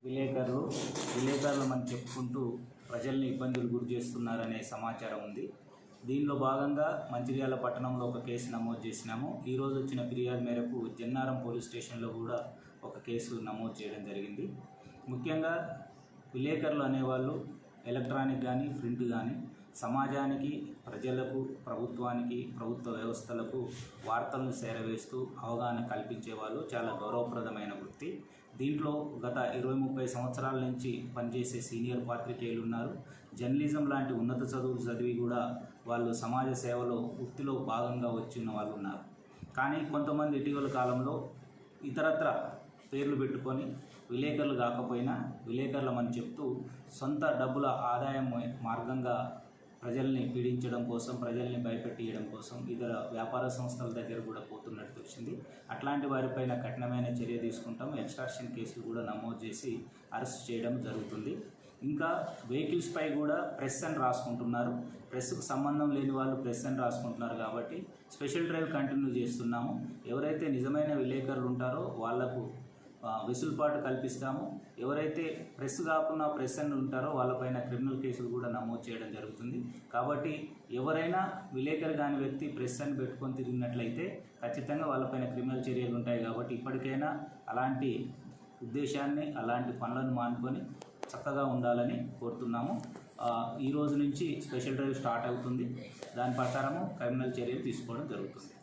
విలేకరులు మనం చెప్పుకుంటూ ప్రజల్ని ఇబ్బందులు గురి చేస్తున్నారనే సమాచారం ఉంది. దీనిలో భాగంగా మంచిర్యాల పట్టణంలో ఒక కేసు నమోదు చేసినాము. ఈరోజు వచ్చిన ఫిర్యాదు మేరకు జన్నారం పోలీస్ స్టేషన్లో కూడా ఒక కేసు నమోదు చేయడం జరిగింది. ముఖ్యంగా విలేకరులు అనేవాళ్ళు ఎలక్ట్రానిక్ కానీ ప్రింట్ కానీ సమాజానికి, ప్రజలకు, ప్రభుత్వానికి, ప్రభుత్వ వ్యవస్థలకు వార్తలను చేరవేస్తూ అవగాహన కల్పించే వాళ్ళు చాలా గౌరవప్రదమైన వృత్తి. దీంట్లో గత 20-30 సంవత్సరాల నుంచి పనిచేసే సీనియర్ పాత్రికేయులు ఉన్నారు. జర్నలిజం లాంటి ఉన్నత చదువులు చదివి కూడా వాళ్ళు సమాజ సేవలో వృత్తిలో భాగంగా వచ్చిన వాళ్ళు ఉన్నారు. కానీ కొంతమంది ఇటీవల కాలంలో ఇతరత్ర పేర్లు పెట్టుకొని విలేకరులు కాకపోయినా విలేకరులమని చెప్తూ సొంత డబ్బుల ఆదాయం మార్గంగా ప్రజల్ని పీడించడం కోసం, ప్రజల్ని భయపెట్టియడం కోసం ఇతర వ్యాపార సంస్థల దగ్గర కూడా పోతున్నట్టు తెలిసింది. అట్లాంటి వారిపైన కఠినమైన చర్య తీసుకుంటాం. ఎక్స్ట్రాక్షన్ కేసులు కూడా నమోదు చేసి అరెస్ట్ చేయడం జరుగుతుంది. ఇంకా వెహికల్స్పై కూడా ప్రెస్ అని రాసుకుంటున్నారు. ప్రెస్కు సంబంధం లేని వాళ్ళు ప్రెస్ అని రాసుకుంటున్నారు కాబట్టి స్పెషల్ డ్రైవ్ కంటిన్యూ చేస్తున్నాము. ఎవరైతే నిజమైన విలేకరులు ఉంటారో వాళ్లకు వెసులుబాటు కల్పిస్తాము. ఎవరైతే ప్రెస్ కాకుండా ప్రెస్ అని ఉంటారో వాళ్ళపైన క్రిమినల్ కేసులు కూడా నమోదు చేయడం జరుగుతుంది. కాబట్టి ఎవరైనా విలేకరు కాని వ్యక్తి ప్రెస్ అని పెట్టుకొని తిరిగినట్లయితే ఖచ్చితంగా వాళ్ళపైన క్రిమినల్ చర్యలు ఉంటాయి. కాబట్టి ఇప్పటికైనా అలాంటి ఉద్దేశాన్ని, అలాంటి పనులను మానుకొని చక్కగా ఉండాలని కోరుతున్నాము. ఈ రోజు నుంచి స్పెషల్ డ్రైవ్ స్టార్ట్ అవుతుంది. దాని ప్రకారము క్రిమినల్ చర్యలు తీసుకోవడం జరుగుతుంది.